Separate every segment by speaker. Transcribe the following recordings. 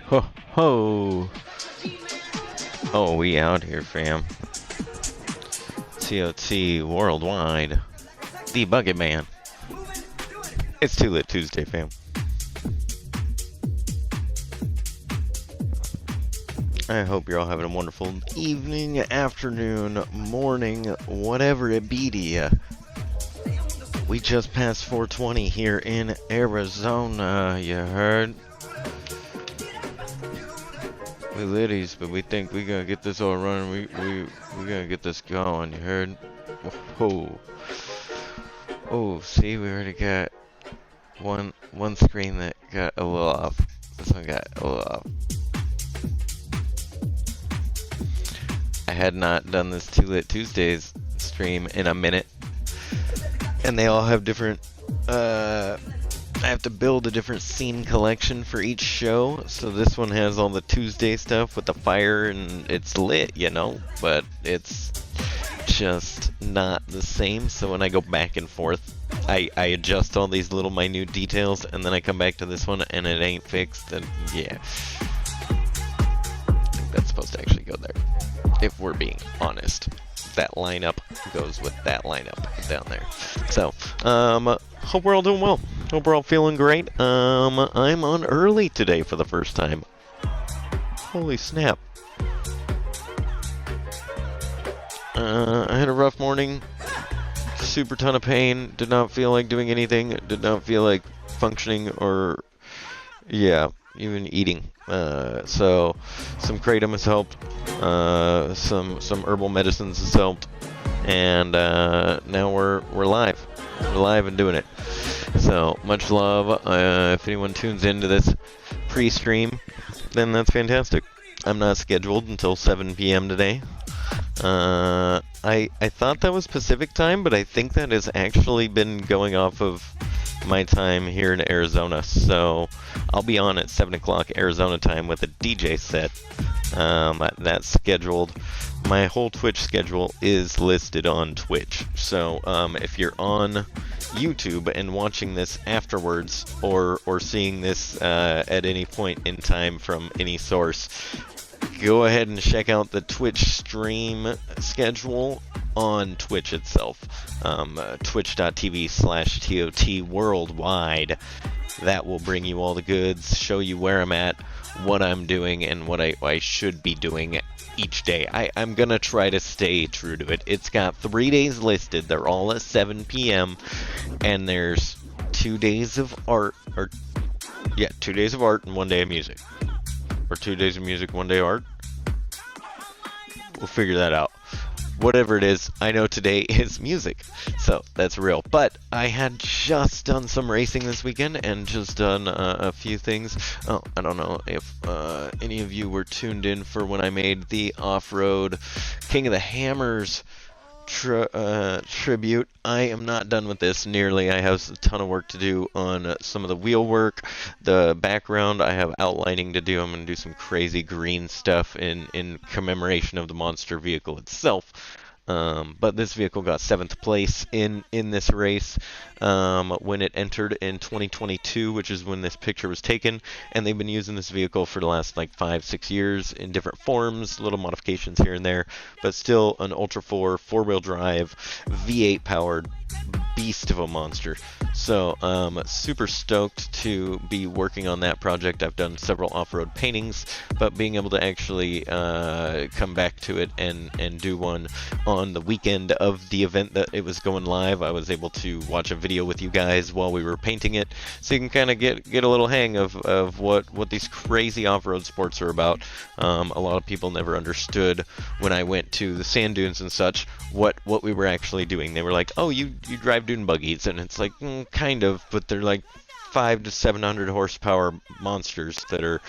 Speaker 1: Ho ho! Oh, we out here, fam. ToTworldwide. TheeBucketMan. It's Too Lit Tuesday, fam. I hope you're all having a wonderful evening, afternoon, morning, whatever it be to ya. We just passed 420 here in Arizona, you heard? We liddies, but we think we gonna get this all running. We gonna get this going, you heard? Whoa. Oh, see, we already got one screen that got a little off. This one got a little off. I had not done this Too Lit Tuesdays stream in a minute. And they all have different, I have to build a different scene collection for each show. So this one has all the Tuesday stuff with the fire and it's lit, you know, but it's just not the same. So when I go back and forth, I adjust all these little minute details and then I come back to this one and it ain't fixed. And yeah, I think that's supposed to actually go there. If we're being honest, that lineup goes with that lineup down there. So, hope we're all doing well. Hope we're all feeling great. I'm on early today for the first time. Holy snap. I had a rough morning. Super ton of pain. Did not feel like doing anything. Did not feel like functioning or, yeah, even eating. So some kratom has helped. Some herbal medicines has helped. And now we're live. We're live and doing it. So much love. If anyone tunes into this pre-stream, then that's fantastic. I'm not scheduled until 7 p.m. today. I thought that was Pacific time, but I think that has actually been going off of my time here in Arizona. So I'll be on at 7 o'clock Arizona time with a DJ set. That's scheduled. My whole Twitch schedule is listed on Twitch. So if you're on YouTube and watching this afterwards, or seeing this at any point in time from any source, go ahead and check out the Twitch stream schedule on Twitch itself. Twitch.tv/ToTworldwide. That will bring you all the goods, show you where I'm at, what I'm doing, and what I should be doing each day. I'm gonna try to stay true to it. It's got 3 days listed. They're all at 7 p.m. and there's 2 days of art, 2 days of art and 1 day of music. Or 2 days of music, 1 day of art. We'll figure that out. Whatever it is, I know today is music, so that's real. But I had just done some racing this weekend and just done a few things. Oh, I don't know if any of you were tuned in for when I made the off-road King of the Hammers tribute. I am not done with this nearly. I have a ton of work to do on some of the wheel work, the background. I have outlining to do. I'm going to do some crazy green stuff in commemoration of the monster vehicle itself. But this vehicle got 7th place in this race when it entered in 2022, which is when this picture was taken, and they've been using this vehicle for the last like 5-6 years in different forms, little modifications here and there, but still an Ultra 4 4-wheel drive V8 powered beast of a monster. So super stoked to be working on that project. I've done several off-road paintings, but being able to actually come back to it and do one on the weekend of the event that it was going live, I was able to watch a video with you guys while we were painting it, so you can kind of get a little hang of what these crazy off-road sports are about. A lot of people never understood when I went to the sand dunes and such what we were actually doing. They were like, oh, you drive dune buggies, and it's like, kind of, but they're like 500 to 700 horsepower monsters that are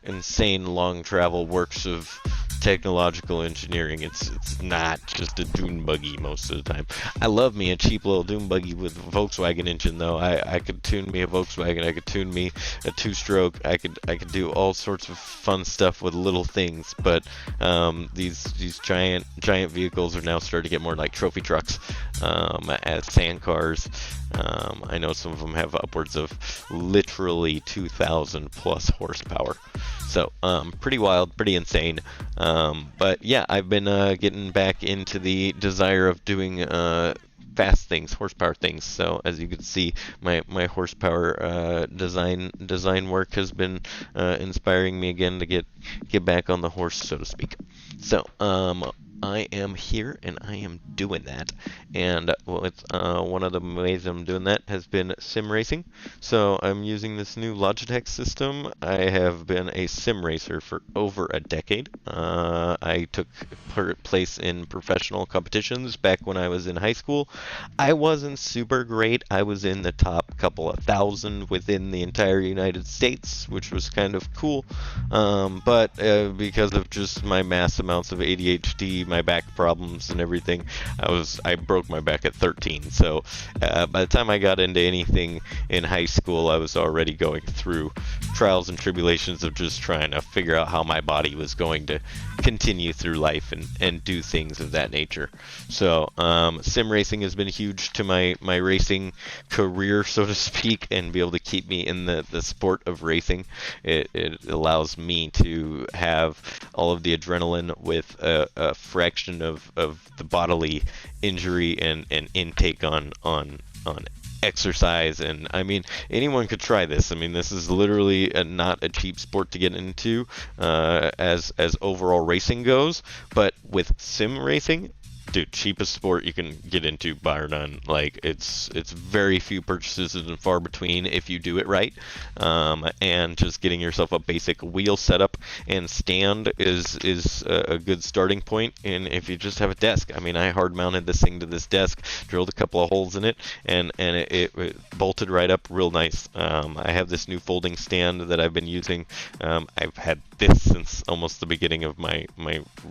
Speaker 1: insane long travel works of technological engineering. It's not just a dune buggy most of the time. I love me a cheap little dune buggy with a Volkswagen engine though. I could tune me a Volkswagen. I could tune me a two-stroke. I could do all sorts of fun stuff with little things. But these giant vehicles are now starting to get more like trophy trucks, as sand cars. I know some of them have upwards of literally 2,000 plus horsepower. So, pretty wild, pretty insane. But yeah, I've been getting back into the desire of doing fast things, horsepower things. So as you can see, my horsepower design work has been inspiring me again to get back on the horse, so to speak. So I am here and I am doing that, and well, it's one of the ways I'm doing that has been sim racing. So I'm using this new Logitech system. I have been a sim racer for over a decade. I took place in professional competitions back when I was in high school. I wasn't super great. I was in the top couple of thousand within the entire United States, which was kind of cool. But because of just my mass amounts of ADHD, my back problems and everything, I broke my back at 13. So by the time I got into anything in high school, I was already going through trials and tribulations of just trying to figure out how my body was going to continue through life and do things of that nature. So sim racing has been huge to my racing career, so to speak, and be able to keep me in the sport of racing. It allows me to have all of the adrenaline with a fraction of the bodily injury and intake on exercise. And I mean, anyone could try this. I mean, this is literally not a cheap sport to get into as overall racing goes, but with sim racing, dude, cheapest sport you can get into, bar none. Like, it's very few purchases and far between if you do it right. And just getting yourself a basic wheel setup and stand is a good starting point. And if you just have a desk, I mean, I hard mounted this thing to this desk, drilled a couple of holes in it, and it bolted right up real nice. I have this new folding stand that I've been using. I've had this since almost the beginning of my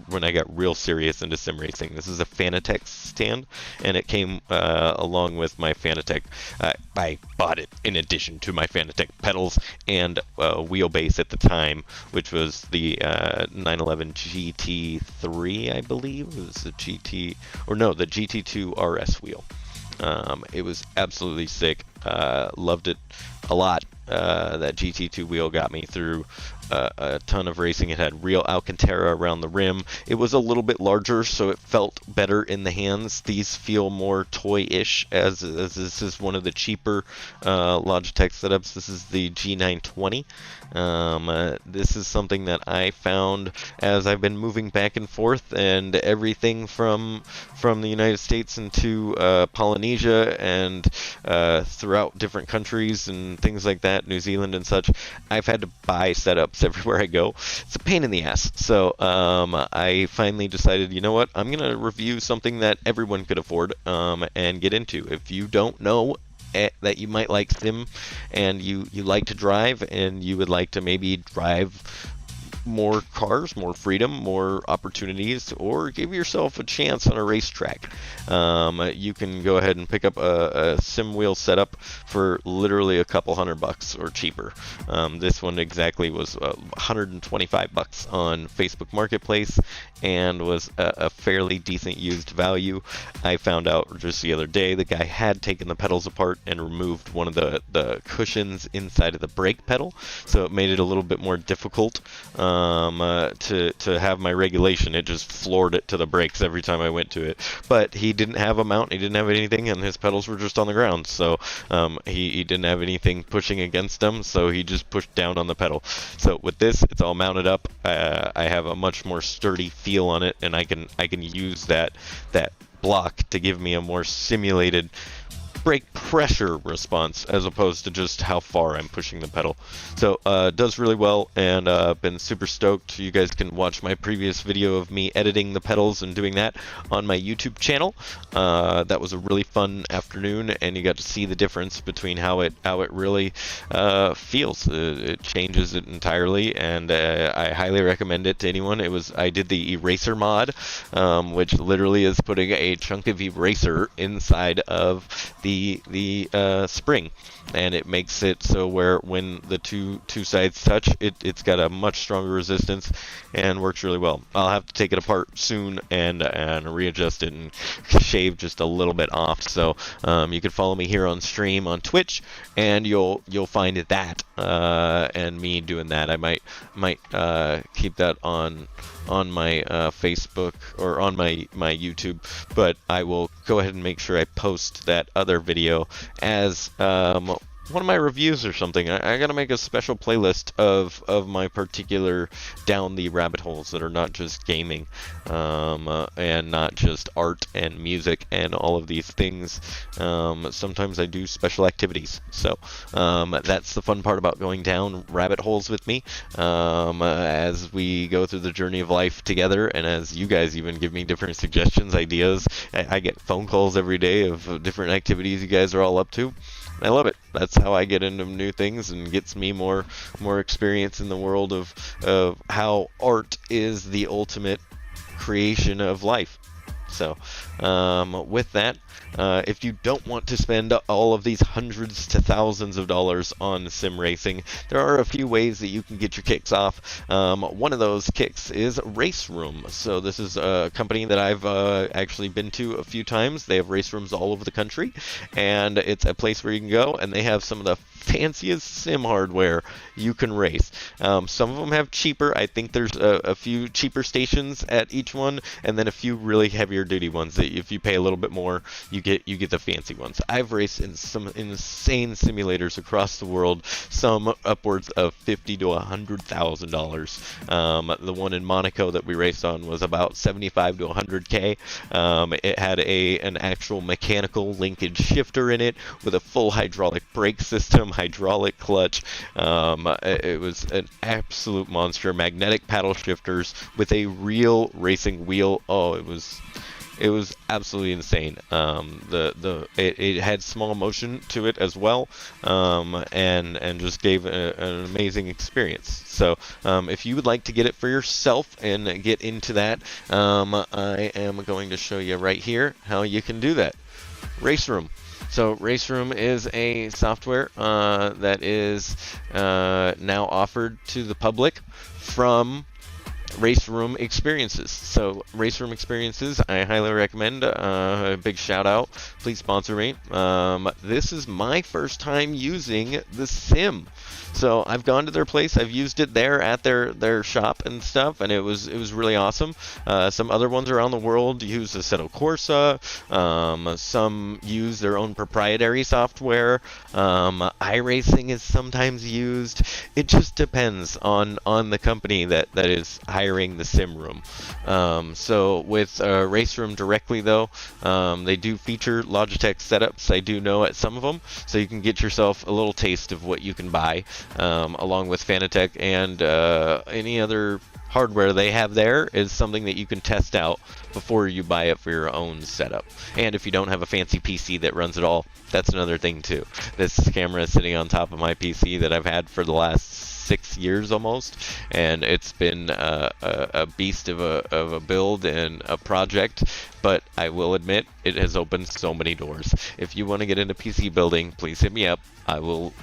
Speaker 1: when I got real serious into sim racing. This is a Fanatec stand, and it came along with my Fanatec. I bought it in addition to my Fanatec pedals and wheelbase at the time, which was the 911 GT3, I believe. It was the the GT2 RS wheel. It was absolutely sick. Loved it a lot. That GT2 wheel got me through a ton of racing. It had real Alcantara around the rim. It was a little bit larger, so it felt better in the hands. These feel more toy-ish, as this is one of the cheaper Logitech setups. This is the G920. This is something that I found as I've been moving back and forth, and everything from the United States into Polynesia and throughout different countries and things like that, New Zealand and such. I've had to buy setups everywhere I go. It's a pain in the ass. So I finally decided, you know what, I'm going to review something that everyone could afford and get into. If you don't know that you might like sim and you like to drive and you would like to maybe drive more cars, more freedom, more opportunities, or give yourself a chance on a racetrack, you can go ahead and pick up a sim wheel setup for literally a couple $100 or cheaper. This one exactly was $125 on Facebook Marketplace and was a fairly decent used value. I found out just the other day the guy had taken the pedals apart and removed one of the cushions inside of the brake pedal, so it made it a little bit more difficult to have my regulation. It just floored it to the brakes every time I went to it. But he didn't have a mount, he didn't have anything, and his pedals were just on the ground. So he didn't have anything pushing against him, so he just pushed down on the pedal. So with this, it's all mounted up. I have a much more sturdy feel on it, and I can use that block to give me a more simulated brake pressure response as opposed to just how far I'm pushing the pedal. So it does really well, and been super stoked. You guys can watch my previous video of me editing the pedals and doing that on my YouTube channel. That was a really fun afternoon, and you got to see the difference between how it really feels. It changes it entirely, and I highly recommend it to anyone. I did the eraser mod, which literally is putting a chunk of eraser inside of the spring, and it makes it so where when the two sides touch, it's got a much stronger resistance and works really well. I'll have to take it apart soon and readjust it and shave just a little bit off. So you can follow me here on stream on Twitch, and you'll find that and me doing that. I might keep that on my Facebook or on my YouTube, but I will go ahead and make sure I post that other video as one of my reviews or something. I gotta make a special playlist of my particular down the rabbit holes that are not just gaming and not just art and music and all of these things. Sometimes I do special activities, so that's the fun part about going down rabbit holes with me as we go through the journey of life together, and as you guys even give me different suggestions, ideas. I get phone calls every day of different activities you guys are all up to. I love it. That's how I get into new things and gets me more experience in the world of how art is the ultimate creation of life. So with that, if you don't want to spend all of these hundreds to thousands of dollars on sim racing, there are a few ways that you can get your kicks off. One of those kicks is Race Room. So this is a company that I've actually been to a few times. They have race rooms all over the country, and it's a place where you can go, and they have some of the fanciest sim hardware you can race. Some of them have cheaper. I think there's a few cheaper stations at each one, and then a few really heavier duty ones that if you pay a little bit more, you get the fancy ones. I've raced in some insane simulators across the world, some upwards of $50,000 to $100,000. The one in Monaco that we raced on was about $75,000 to $100,000. It had an actual mechanical linkage shifter in it with a full hydraulic brake system, hydraulic clutch. It was an absolute monster. Magnetic paddle shifters with a real racing wheel. Oh, it was absolutely insane. It had small motion to it as well, and just gave an amazing experience. So if you would like to get it for yourself and get into that, I am going to show you right here how you can do that. Race Room. So Race Room is a software that is now offered to the public from Race Room Experiences. So Race Room Experiences, I highly recommend. A big shout out. Please sponsor me. This is my first time using the sim. So I've gone to their place. I've used it there at their shop and stuff, and it was really awesome. Some other ones around the world use Assetto Corsa. Some use their own proprietary software. iRacing is sometimes used. It just depends on the company that is hiring the sim room. So with Race Room directly though, they do feature Logitech setups. I do know at some of them, so you can get yourself a little taste of what you can buy, along with Fanatec and any other hardware they have there is something that you can test out before you buy it for your own setup. And if you don't have a fancy PC that runs it all, that's another thing too. This camera is sitting on top of my PC that I've had for the last 6 years almost, and it's been a beast of a build and a project, but I will admit it has opened so many doors. If you want to get into PC building, please hit me up. I will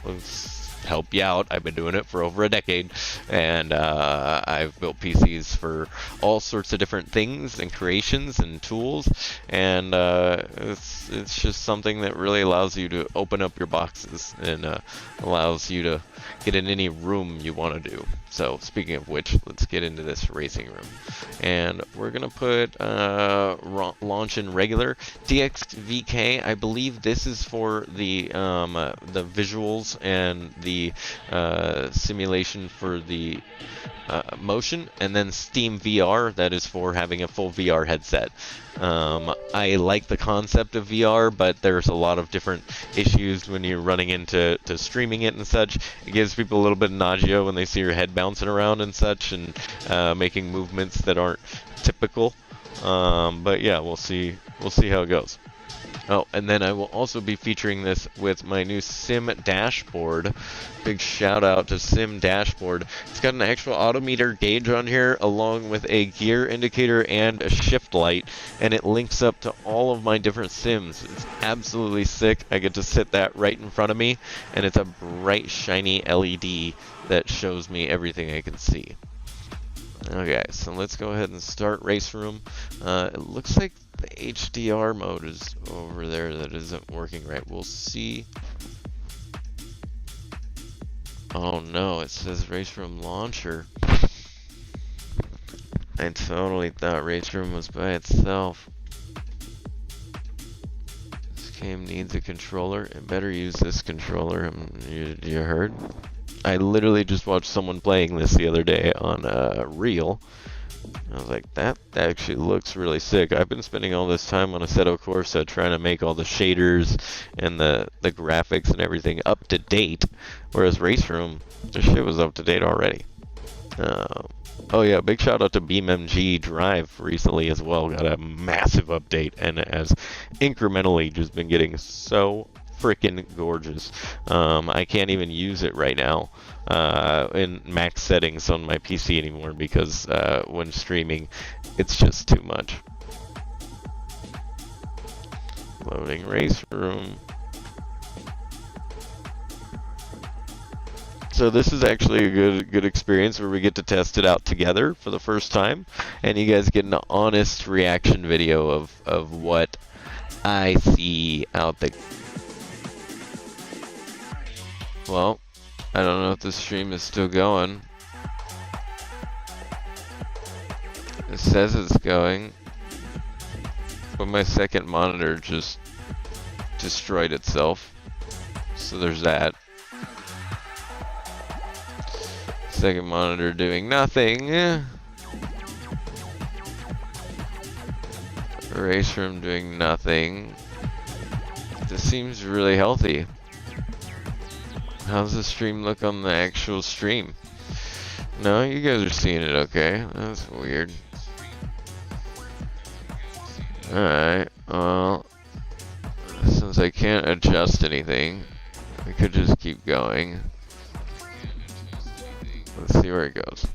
Speaker 1: help you out. I've been doing it for over a decade, and I've built PCs for all sorts of different things and creations and tools, and it's just something that really allows you to open up your boxes and allows you to get in any room you want to do. So speaking of which, let's get into this racing room, and we're gonna put launch in regular DXVK. I believe this is for the visuals and the simulation for the motion, and then Steam VR, that is for having a full VR headset. I like the concept of VR, but there's a lot of different issues when you're running into streaming it and such. It gives people a little bit of nausea when they see your head bouncing around and such, and making movements that aren't typical. But yeah, we'll see how it goes. Oh, and then I will also be featuring this with my new Sim dashboard. Big shout out to Sim dashboard. It's got an actual odometer gauge on here, along with a gear indicator and a shift light, and it links up to all of my different Sims. It's absolutely sick. I get to sit that right in front of me, and it's a bright, shiny LED that shows me everything I can see. Okay, so let's go ahead and start Race Room. It looks like the HDR mode is over there that isn't working right. We'll see. Oh no, it says Race Room Launcher. I totally thought Race Room was by itself. This game needs a controller. It better use this controller. You heard? I literally just watched someone playing this the other day on Reel. I was like, that actually looks really sick. I've been spending all this time on Assetto Corsa trying to make all the shaders and the graphics and everything up to date, whereas Race Room, the shit was up to date already. Oh yeah, big shout out to BeamMG Drive recently as well. Got a massive update and has incrementally just been getting so freaking gorgeous. I can't even use it right now in max settings on my PC anymore because when streaming, it's just too much. Loading Race Room. So this is actually a good experience where we get to test it out together for the first time, and you guys get an honest reaction video of what I see out there. Well, I don't know if the stream is still going. It says it's going, but my second monitor just destroyed itself. So there's that. Second monitor doing nothing. Race Room doing nothing. This seems really healthy. How's the stream look on the actual stream? No, you guys are seeing it okay. That's weird. Alright, well, since I can't adjust anything, we could just keep going. Let's see where it goes.